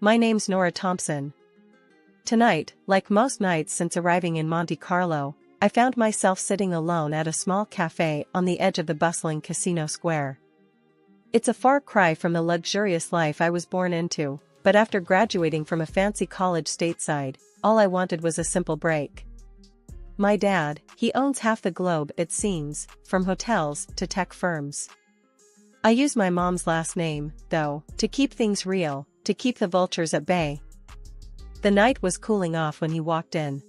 My name's Nora Thompson. Tonight, like most nights since arriving in Monte Carlo, I found myself sitting alone at a small cafe on the edge of the bustling casino square. It's a far cry from the luxurious life I was born into, but after graduating from a fancy college stateside, all I wanted was a simple break. My dad, he owns half the globe it seems, from hotels to tech firms. I use my mom's last name, though, to keep things real, to keep the vultures at bay. The night was cooling off when he walked in.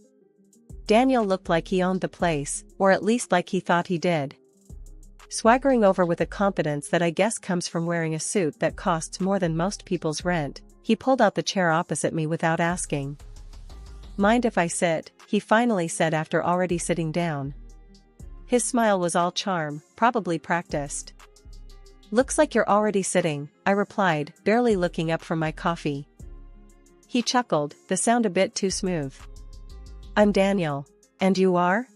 Daniel looked like he owned the place, or at least like he thought he did. Swaggering over with a confidence that I guess comes from wearing a suit that costs more than most people's rent, he pulled out the chair opposite me without asking. "Mind if I sit?" he finally said after already sitting down. His smile was all charm, probably practiced. "Looks like you're already sitting," I replied, barely looking up from my coffee. He chuckled, the sound a bit too smooth. "I'm Daniel. And you are?"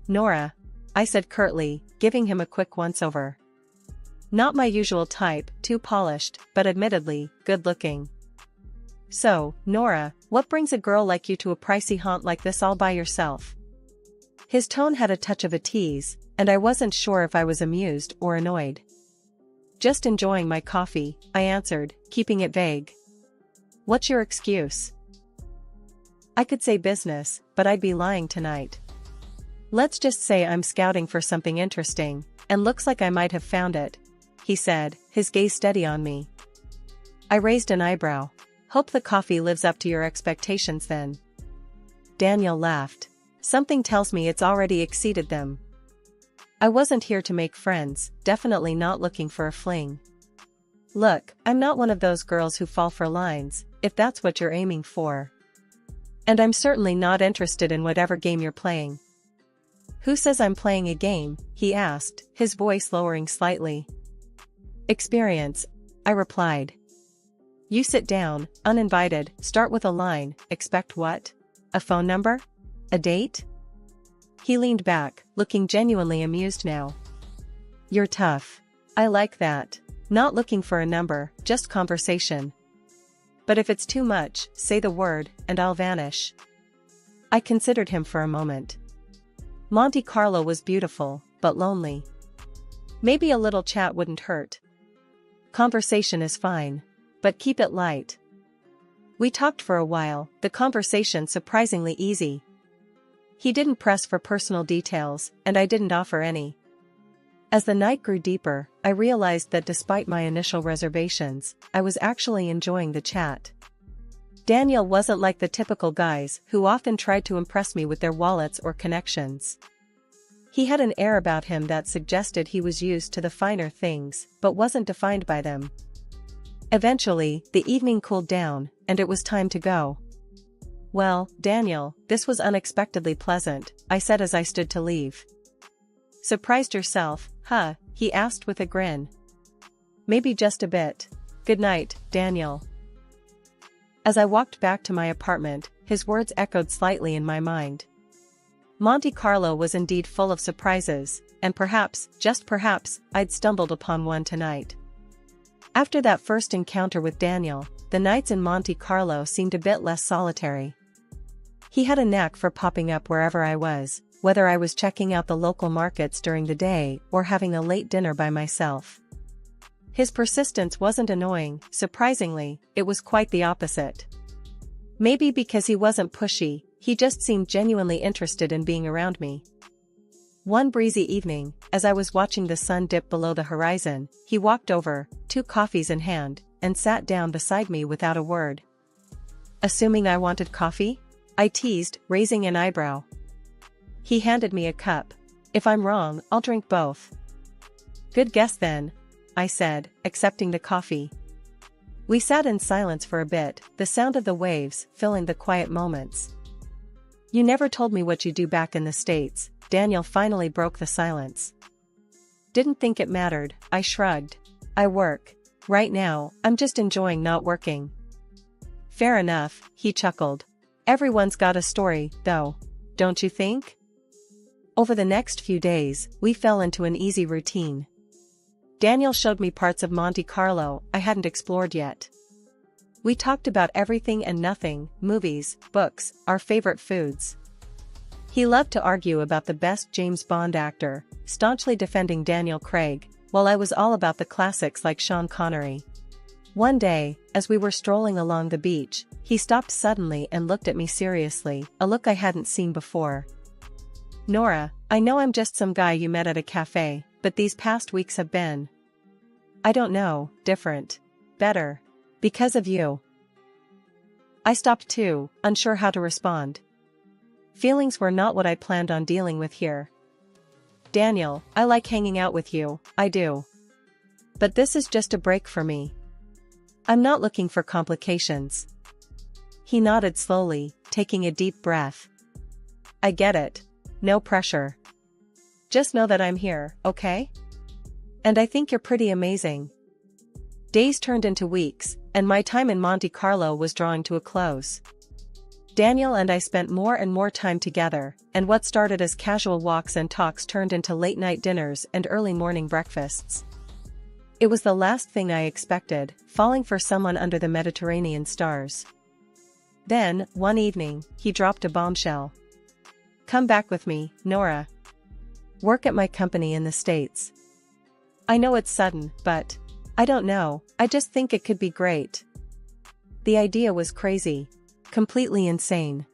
"Nora," I said curtly, giving him a quick once-over. Not my usual type, too polished, but admittedly, good-looking. "So, Nora, what brings a girl like you to a pricey haunt like this all by yourself?" His tone had a touch of a tease, and I wasn't sure if I was amused or annoyed. "Just enjoying my coffee," I answered, keeping it vague. "What's your excuse?" I could say business, but I'd be lying tonight. "Let's just say I'm scouting for something interesting, and looks like I might have found it," he said, his gaze steady on me. I raised an eyebrow. "Hope the coffee lives up to your expectations then." Daniel laughed. "Something tells me it's already exceeded them." I wasn't here to make friends, definitely not looking for a fling. "Look, I'm not one of those girls who fall for lines, if that's what you're aiming for. And I'm certainly not interested in whatever game you're playing." "Who says I'm playing a game?" he asked, his voice lowering slightly. "Experience," I replied. "You sit down, uninvited, start with a line, expect what? A phone number? A date?" He leaned back, looking genuinely amused now. "You're tough. I like that. Not looking for a number, just conversation. But if it's too much, say the word, and I'll vanish." I considered him for a moment. Monte Carlo was beautiful, but lonely. Maybe a little chat wouldn't hurt. "Conversation is fine. But keep it light." We talked for a while, the conversation surprisingly easy. He didn't press for personal details, and I didn't offer any. As the night grew deeper, I realized that despite my initial reservations, I was actually enjoying the chat. Daniel wasn't like the typical guys who often tried to impress me with their wallets or connections. He had an air about him that suggested he was used to the finer things, but wasn't defined by them. Eventually, the evening cooled down, and it was time to go. "Well, Daniel, this was unexpectedly pleasant," I said as I stood to leave. "Surprised yourself, huh?" he asked with a grin. "Maybe just a bit. Good night, Daniel." As I walked back to my apartment, his words echoed slightly in my mind. Monte Carlo was indeed full of surprises, and perhaps, just perhaps, I'd stumbled upon one tonight. After that first encounter with Daniel, the nights in Monte Carlo seemed a bit less solitary. He had a knack for popping up wherever I was, whether I was checking out the local markets during the day or having a late dinner by myself. His persistence wasn't annoying, surprisingly, it was quite the opposite. Maybe because he wasn't pushy, he just seemed genuinely interested in being around me. One breezy evening, as I was watching the sun dip below the horizon, he walked over, 2 coffees in hand, and sat down beside me without a word. "Assuming I wanted coffee?" I teased, raising an eyebrow. He handed me a cup. "If I'm wrong, I'll drink both." "Good guess then," I said, accepting the coffee. We sat in silence for a bit, the sound of the waves filling the quiet moments. "You never told me what you do back in the States," Daniel finally broke the silence. "Didn't think it mattered," I shrugged. "I work. Right now, I'm just enjoying not working." "Fair enough," he chuckled. "Everyone's got a story, though. Don't you think?" Over the next few days, we fell into an easy routine. Daniel showed me parts of Monte Carlo I hadn't explored yet. We talked about everything and nothing, movies, books, our favorite foods. He loved to argue about the best James Bond actor, staunchly defending Daniel Craig, while I was all about the classics like Sean Connery. One day, as we were strolling along the beach, he stopped suddenly and looked at me seriously, a look I hadn't seen before. "Nora, I know I'm just some guy you met at a cafe, but these past weeks have been, I don't know, different. Better. Because of you." I stopped too, unsure how to respond. Feelings were not what I planned on dealing with here. "Daniel, I like hanging out with you, I do. But this is just a break for me. I'm not looking for complications." He nodded slowly, taking a deep breath. "I get it. No pressure. Just know that I'm here, okay? And I think you're pretty amazing." Days turned into weeks, and my time in Monte Carlo was drawing to a close. Daniel and I spent more and more time together, and what started as casual walks and talks turned into late-night dinners and early morning breakfasts. It was the last thing I expected, falling for someone under the Mediterranean stars. Then, one evening, he dropped a bombshell. "Come back with me, Nora. Work at my company in the States. I know it's sudden, but I don't know, I just think it could be great." The idea was crazy. Completely insane.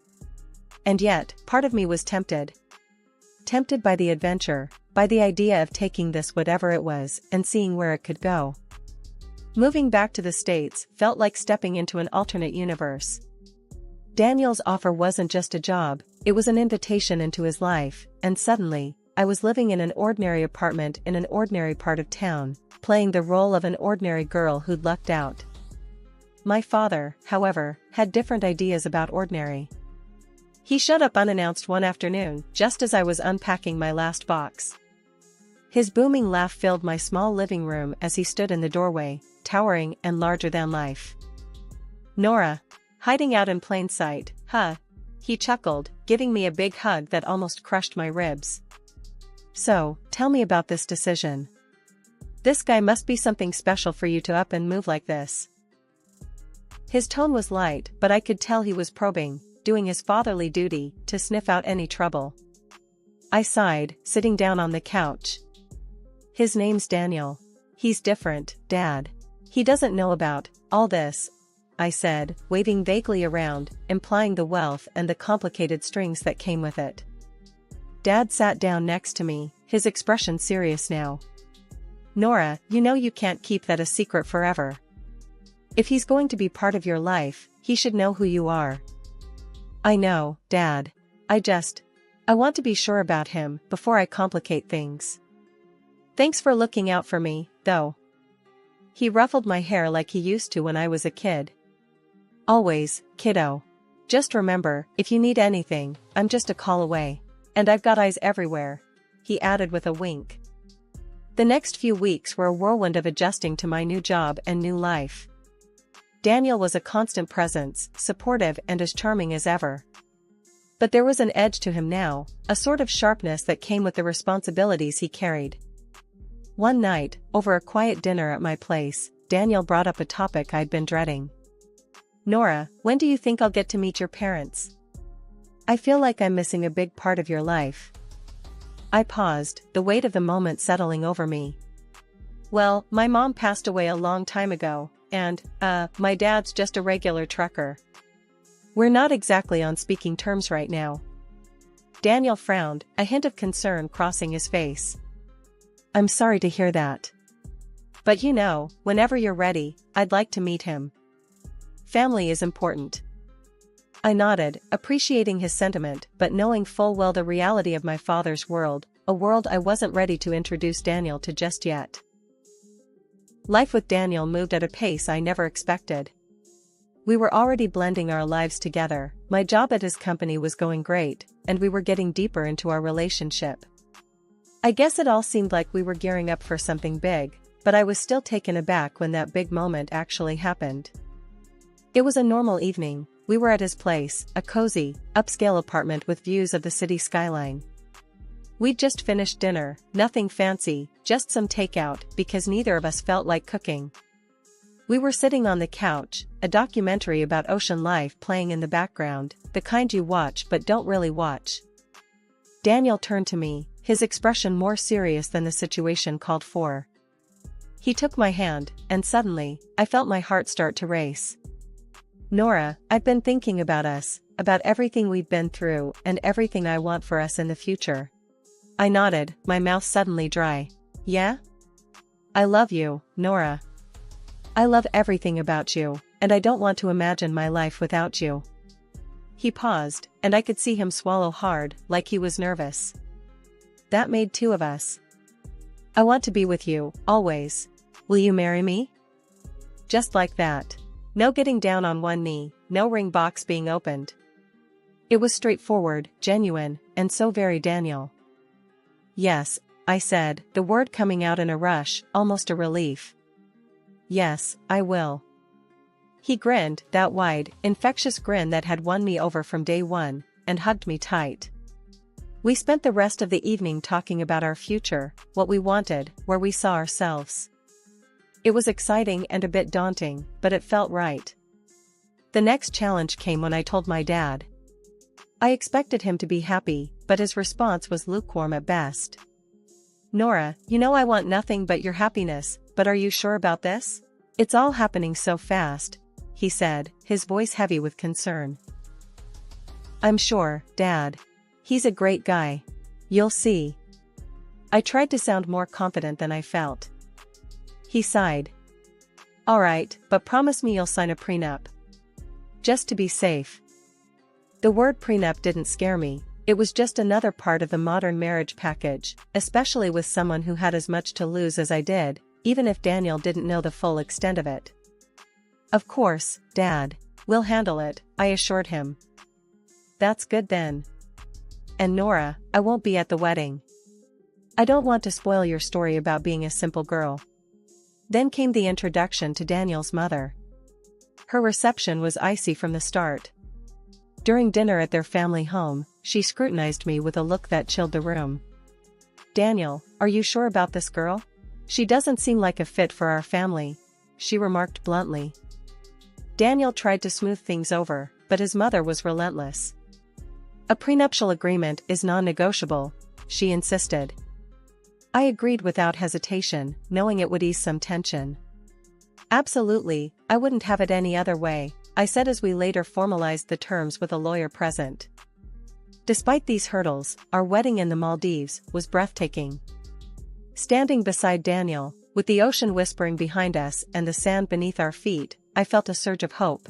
And yet, part of me was tempted. Tempted by the adventure, by the idea of taking this whatever it was and seeing where it could go. Moving back to the States felt like stepping into an alternate universe. Daniel's offer wasn't just a job, it was an invitation into his life, and suddenly, I was living in an ordinary apartment in an ordinary part of town, playing the role of an ordinary girl who'd lucked out. My father, however, had different ideas about ordinary. He showed up unannounced one afternoon, just as I was unpacking my last box. His booming laugh filled my small living room as he stood in the doorway, towering and larger than life. "Nora. Hiding out in plain sight, huh?" He chuckled, giving me a big hug that almost crushed my ribs. "So, tell me about this decision. This guy must be something special for you to up and move like this." His tone was light, but I could tell he was probing, doing his fatherly duty, to sniff out any trouble. I sighed, sitting down on the couch. "His name's Daniel. He's different, Dad. He doesn't know about all this," I said, waving vaguely around, implying the wealth and the complicated strings that came with it. Dad sat down next to me, his expression serious now. "Nora, you know you can't keep that a secret forever. If he's going to be part of your life, he should know who you are." "I know, Dad. I want to be sure about him before I complicate things. Thanks for looking out for me, though." He ruffled my hair like he used to when I was a kid. "Always, kiddo. Just remember, if you need anything, I'm just a call away. And I've got eyes everywhere," he added with a wink. The next few weeks were a whirlwind of adjusting to my new job and new life. Daniel was a constant presence, supportive and as charming as ever. But there was an edge to him now, a sort of sharpness that came with the responsibilities he carried. One night, over a quiet dinner at my place, Daniel brought up a topic I'd been dreading. "Nora, when do you think I'll get to meet your parents? I feel like I'm missing a big part of your life." I paused, the weight of the moment settling over me. "Well, my mom passed away a long time ago, and, my dad's just a regular trucker. We're not exactly on speaking terms right now." Daniel frowned, a hint of concern crossing his face. "I'm sorry to hear that. But you know, whenever you're ready, I'd like to meet him. Family is important." I nodded, appreciating his sentiment but knowing full well the reality of my father's world, a world I wasn't ready to introduce Daniel to just yet. Life with Daniel moved at a pace I never expected. We were already blending our lives together, my job at his company was going great, and we were getting deeper into our relationship. I guess it all seemed like we were gearing up for something big, but I was still taken aback when that big moment actually happened. It was a normal evening. We were at his place, a cozy, upscale apartment with views of the city skyline. We'd just finished dinner, nothing fancy, just some takeout, because neither of us felt like cooking. We were sitting on the couch, a documentary about ocean life playing in the background, the kind you watch but don't really watch. Daniel turned to me, his expression more serious than the situation called for. He took my hand, and suddenly, I felt my heart start to race. "Nora, I've been thinking about us, about everything we've been through and everything I want for us in the future." I nodded, my mouth suddenly dry. "Yeah? I love you, Nora. I love everything about you, and I don't want to imagine my life without you." He paused, and I could see him swallow hard, like he was nervous. "That made two of us. I want to be with you, always. Will you marry me?" Just like that. No getting down on one knee, no ring box being opened. It was straightforward, genuine, and so very Daniel. "Yes," I said, the word coming out in a rush, almost a relief. "Yes, I will." He grinned, that wide, infectious grin that had won me over from day one, and hugged me tight. We spent the rest of the evening talking about our future, what we wanted, where we saw ourselves. It was exciting and a bit daunting, but it felt right. The next challenge came when I told my dad. I expected him to be happy, but his response was lukewarm at best. "Nora, you know I want nothing but your happiness, but are you sure about this? It's all happening so fast," he said, his voice heavy with concern. "I'm sure, Dad. He's a great guy. You'll see." I tried to sound more confident than I felt. He sighed. "All right, but promise me you'll sign a prenup. Just to be safe." The word prenup didn't scare me. It was just another part of the modern marriage package, especially with someone who had as much to lose as I did, even if Daniel didn't know the full extent of it. "Of course, Dad. We'll handle it," I assured him. "That's good then. And Nora, I won't be at the wedding. I don't want to spoil your story about being a simple girl." Then came the introduction to Daniel's mother. Her reception was icy from the start. During dinner at their family home, she scrutinized me with a look that chilled the room. "Daniel, are you sure about this girl? She doesn't seem like a fit for our family," she remarked bluntly. Daniel tried to smooth things over, but his mother was relentless. "A prenuptial agreement is non-negotiable," she insisted. I agreed without hesitation, knowing it would ease some tension. "Absolutely, I wouldn't have it any other way," I said as we later formalized the terms with a lawyer present. Despite these hurdles, our wedding in the Maldives was breathtaking. Standing beside Daniel, with the ocean whispering behind us and the sand beneath our feet, I felt a surge of hope.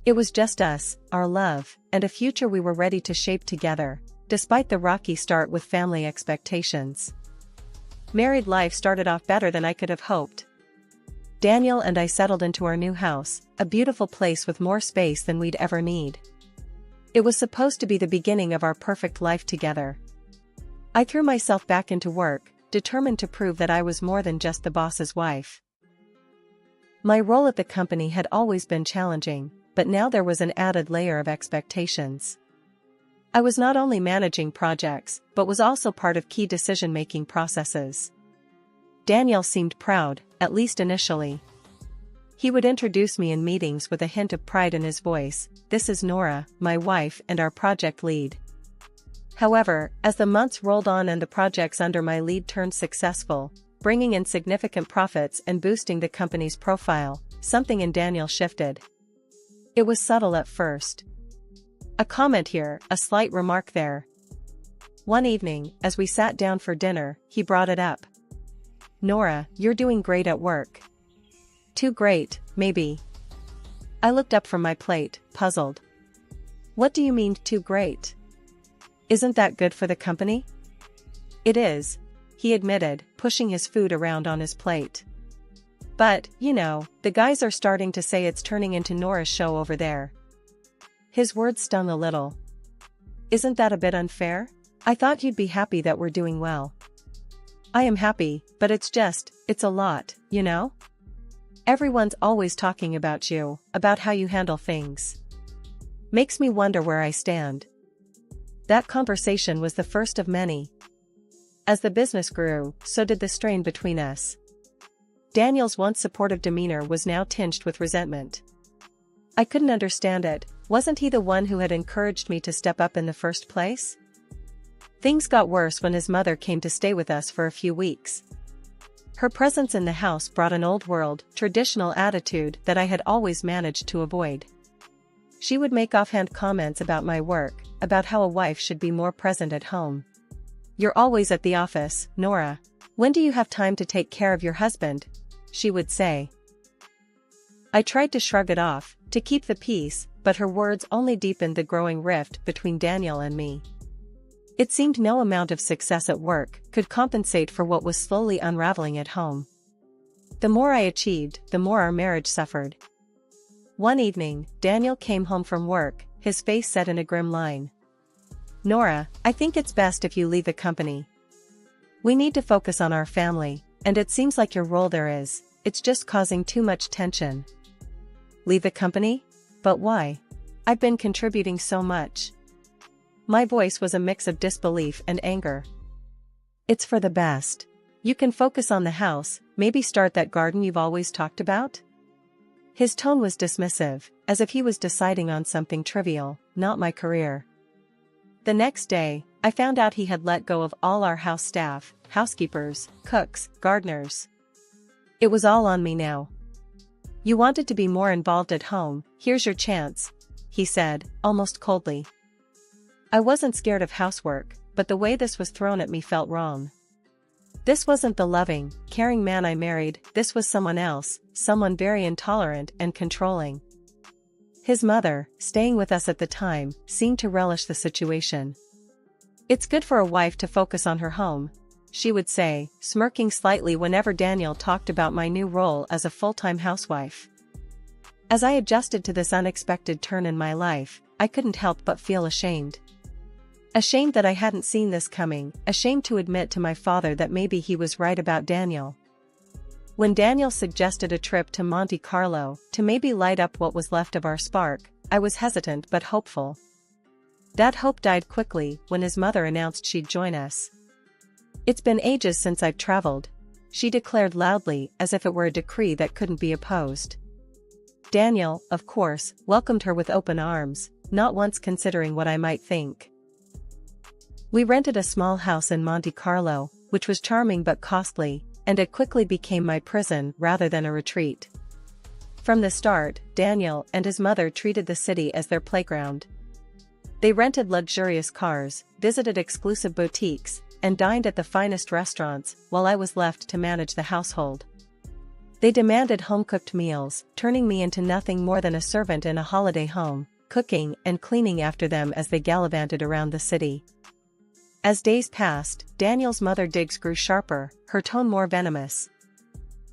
It was just us, our love, and a future we were ready to shape together, despite the rocky start with family expectations. Married life started off better than I could have hoped. Daniel and I settled into our new house, a beautiful place with more space than we'd ever need. It was supposed to be the beginning of our perfect life together. I threw myself back into work, determined to prove that I was more than just the boss's wife. My role at the company had always been challenging, but now there was an added layer of expectations. I was not only managing projects, but was also part of key decision-making processes. Daniel seemed proud, at least initially. He would introduce me in meetings with a hint of pride in his voice. "This is Nora, my wife and our project lead." However, as the months rolled on and the projects under my lead turned successful, bringing in significant profits and boosting the company's profile, something in Daniel shifted. It was subtle at first. A comment here, a slight remark there. One evening, as we sat down for dinner, he brought it up. "Nora, you're doing great at work." "Too great, maybe." I looked up from my plate, puzzled. "What do you mean, too great? Isn't that good for the company?" "It is," he admitted, pushing his food around on his plate. "But, you know, the guys are starting to say it's turning into Nora's show over there." His words stung a little. "Isn't that a bit unfair? I thought you'd be happy that we're doing well." "I am happy, but it's a lot, you know? Everyone's always talking about you, about how you handle things. Makes me wonder where I stand." That conversation was the first of many. As the business grew, so did the strain between us. Daniel's once supportive demeanor was now tinged with resentment. I couldn't understand it. Wasn't he the one who had encouraged me to step up in the first place? Things got worse when his mother came to stay with us for a few weeks. Her presence in the house brought an old-world, traditional attitude that I had always managed to avoid. She would make offhand comments about my work, about how a wife should be more present at home. "You're always at the office, Nora. When do you have time to take care of your husband?" she would say. I tried to shrug it off, to keep the peace, but her words only deepened the growing rift between Daniel and me. It seemed no amount of success at work could compensate for what was slowly unraveling at home. The more I achieved, the more our marriage suffered. One evening, Daniel came home from work, his face set in a grim line. "Nora, I think it's best if you leave the company. We need to focus on our family, and it seems like your role there it's just causing too much tension." "Leave the company? But why? I've been contributing so much." My voice was a mix of disbelief and anger. "It's for the best. You can focus on the house, maybe start that garden you've always talked about?" His tone was dismissive, as if he was deciding on something trivial, not my career. The next day, I found out he had let go of all our house staff, housekeepers, cooks, gardeners. It was all on me now. "You wanted to be more involved at home, here's your chance," he said, almost coldly. I wasn't scared of housework, but the way this was thrown at me felt wrong. This wasn't the loving, caring man I married, this was someone else, someone very intolerant and controlling. His mother, staying with us at the time, seemed to relish the situation. "It's good for a wife to focus on her home," she would say, smirking slightly whenever Daniel talked about my new role as a full-time housewife. As I adjusted to this unexpected turn in my life, I couldn't help but feel ashamed. Ashamed that I hadn't seen this coming, ashamed to admit to my father that maybe he was right about Daniel. When Daniel suggested a trip to Monte Carlo, to maybe light up what was left of our spark, I was hesitant but hopeful. That hope died quickly when his mother announced she'd join us. "It's been ages since I've traveled," she declared loudly, as if it were a decree that couldn't be opposed. Daniel, of course, welcomed her with open arms, not once considering what I might think. We rented a small house in Monte Carlo, which was charming but costly, and it quickly became my prison rather than a retreat. From the start, Daniel and his mother treated the city as their playground. They rented luxurious cars, visited exclusive boutiques, and dined at the finest restaurants, while I was left to manage the household. They demanded home-cooked meals, turning me into nothing more than a servant in a holiday home, cooking and cleaning after them as they gallivanted around the city. As days passed, Daniel's mother digs grew sharper, her tone more venomous.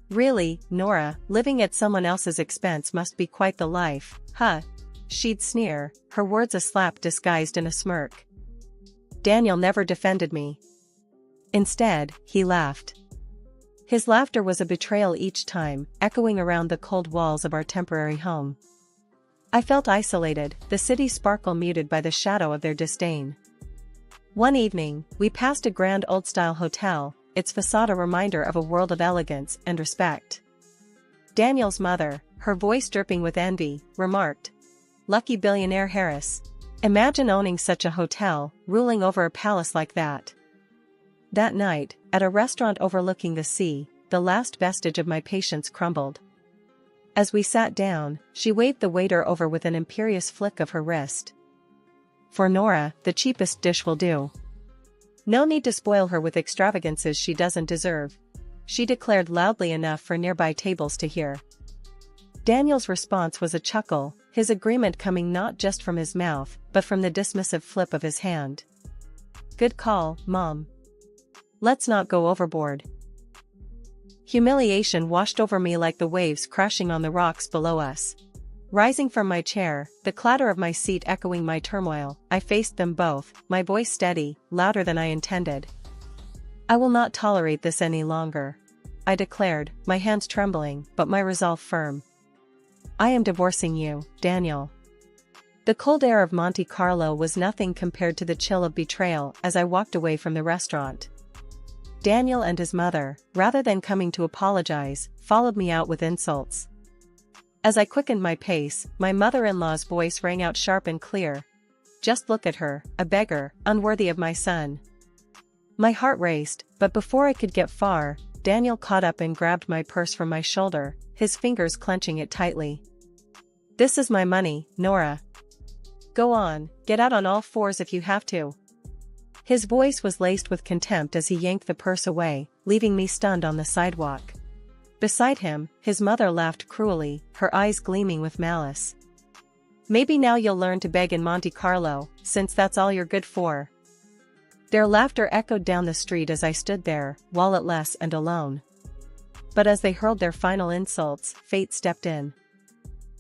"Really, Nora, living at someone else's expense must be quite the life, huh?" she'd sneer, her words a slap disguised in a smirk. Daniel never defended me. Instead, he laughed. His laughter was a betrayal each time, echoing around the cold walls of our temporary home. I felt isolated, the city's sparkle muted by the shadow of their disdain. One evening, we passed a grand old-style hotel, its facade a reminder of a world of elegance and respect. Daniel's mother, her voice dripping with envy, remarked, "Lucky billionaire Heiress. Imagine owning such a hotel, ruling over a palace like that." That night, at a restaurant overlooking the sea, the last vestige of my patience crumbled. As we sat down, she waved the waiter over with an imperious flick of her wrist. "For Nora, the cheapest dish will do. No need to spoil her with extravagances she doesn't deserve," she declared loudly enough for nearby tables to hear. Daniel's response was a chuckle, his agreement coming not just from his mouth, but from the dismissive flip of his hand. "Good call, Mom. Let's not go overboard." Humiliation washed over me like the waves crashing on the rocks below us. Rising from my chair, the clatter of my seat echoing my turmoil, I faced them both, my voice steady, louder than I intended. "I will not tolerate this any longer," I declared, my hands trembling, but my resolve firm. "I am divorcing you, Daniel." The cold air of Monte Carlo was nothing compared to the chill of betrayal as I walked away from the restaurant. Daniel and his mother, rather than coming to apologize, followed me out with insults. As I quickened my pace, my mother-in-law's voice rang out sharp and clear. "Just look at her, a beggar, unworthy of my son." My heart raced, but before I could get far, Daniel caught up and grabbed my purse from my shoulder, his fingers clenching it tightly. "This is my money, Nora. Go on, get out on all fours if you have to." His voice was laced with contempt as he yanked the purse away, leaving me stunned on the sidewalk. Beside him, his mother laughed cruelly, her eyes gleaming with malice. "Maybe now you'll learn to beg in Monte Carlo, since that's all you're good for." Their laughter echoed down the street as I stood there, walletless and alone. But as they hurled their final insults, fate stepped in.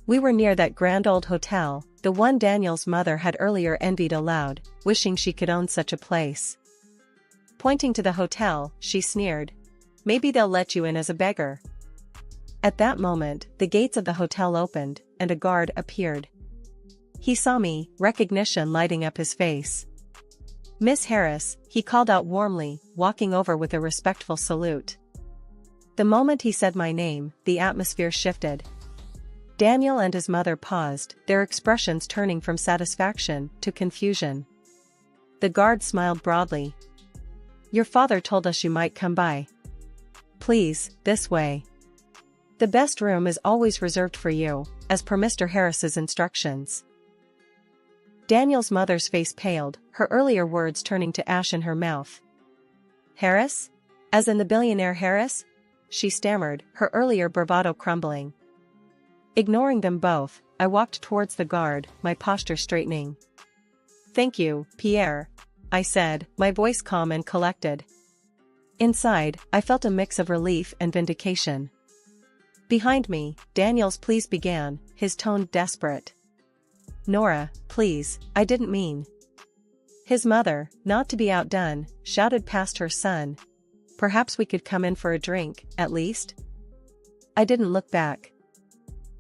We were near that grand old hotel, the one Daniel's mother had earlier envied aloud, wishing she could own such a place. Pointing to the hotel, she sneered. "Maybe they'll let you in as a beggar." At that moment, the gates of the hotel opened, and a guard appeared. He saw me, recognition lighting up his face. "Miss Heiress," he called out warmly, walking over with a respectful salute. The moment he said my name, the atmosphere shifted. Daniel and his mother paused, their expressions turning from satisfaction to confusion. The guard smiled broadly. "Your father told us you might come by. Please, this way. The best room is always reserved for you, as per Mr. Heiress's instructions." Daniel's mother's face paled, her earlier words turning to ash in her mouth. "Heiress? As in the billionaire Heiress?" she stammered, her earlier bravado crumbling. Ignoring them both, I walked towards the guard, my posture straightening. "Thank you, Pierre," I said, my voice calm and collected. Inside, I felt a mix of relief and vindication. Behind me, Daniel's pleas began, his tone desperate. "Nora, please, I didn't mean." His mother, not to be outdone, shouted past her son. "Perhaps we could come in for a drink, at least?" I didn't look back.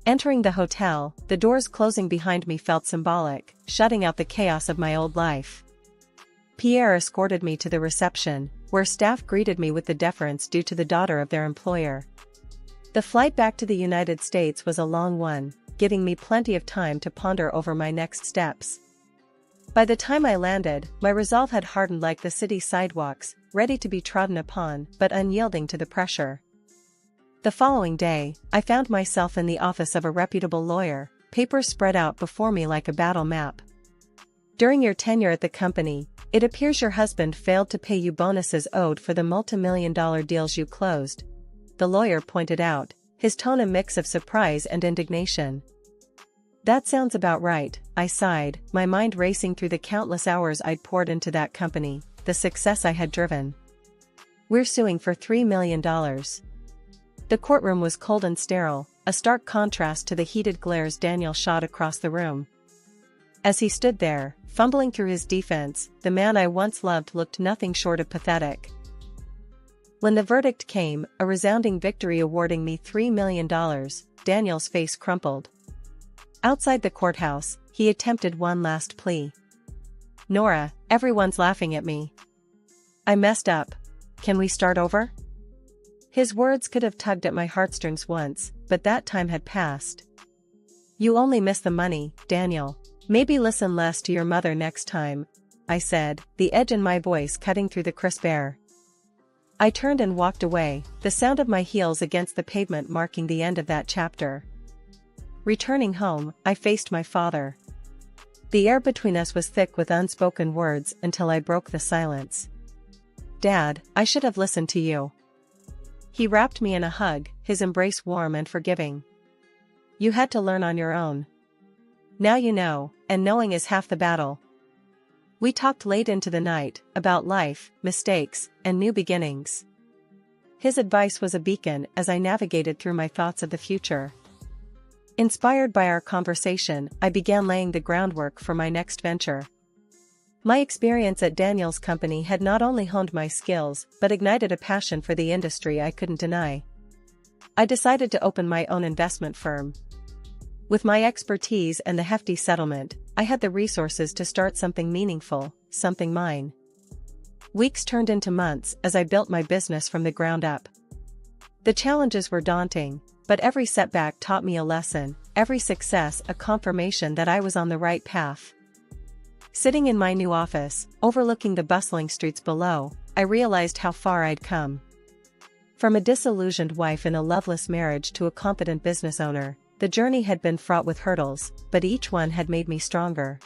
Entering the hotel, the doors closing behind me felt symbolic, shutting out the chaos of my old life. Pierre escorted me to the reception, where staff greeted me with the deference due to the daughter of their employer. The flight back to the United States was a long one, giving me plenty of time to ponder over my next steps. By the time I landed, my resolve had hardened like the city sidewalks, ready to be trodden upon, but unyielding to the pressure. The following day, I found myself in the office of a reputable lawyer, papers spread out before me like a battle map. "During your tenure at the company, it appears your husband failed to pay you bonuses owed for the multi-million-dollar deals you closed," the lawyer pointed out, his tone a mix of surprise and indignation. "That sounds about right," I sighed, my mind racing through the countless hours I'd poured into that company, the success I had driven. "We're suing for $3 million. The courtroom was cold and sterile, a stark contrast to the heated glares Daniel shot across the room. As he stood there, fumbling through his defense, the man I once loved looked nothing short of pathetic. When the verdict came, a resounding victory awarding me $3 million, Daniel's face crumpled. Outside the courthouse, he attempted one last plea. "Nora, everyone's laughing at me. I messed up. Can we start over?" His words could have tugged at my heartstrings once, but that time had passed. "You only miss the money, Daniel. Maybe listen less to your mother next time," I said, the edge in my voice cutting through the crisp air. I turned and walked away, the sound of my heels against the pavement marking the end of that chapter. Returning home, I faced my father. The air between us was thick with unspoken words until I broke the silence. "Dad, I should have listened to you." He wrapped me in a hug, his embrace warm and forgiving. "You had to learn on your own. Now you know, and knowing is half the battle." We talked late into the night, about life, mistakes, and new beginnings. His advice was a beacon as I navigated through my thoughts of the future. Inspired by our conversation, I began laying the groundwork for my next venture. My experience at Daniel's company had not only honed my skills, but ignited a passion for the industry I couldn't deny. I decided to open my own investment firm. With my expertise and the hefty settlement, I had the resources to start something meaningful, something mine. Weeks turned into months as I built my business from the ground up. The challenges were daunting, but every setback taught me a lesson, every success a confirmation that I was on the right path. Sitting in my new office, overlooking the bustling streets below, I realized how far I'd come. From a disillusioned wife in a loveless marriage to a competent business owner, the journey had been fraught with hurdles, but each one had made me stronger.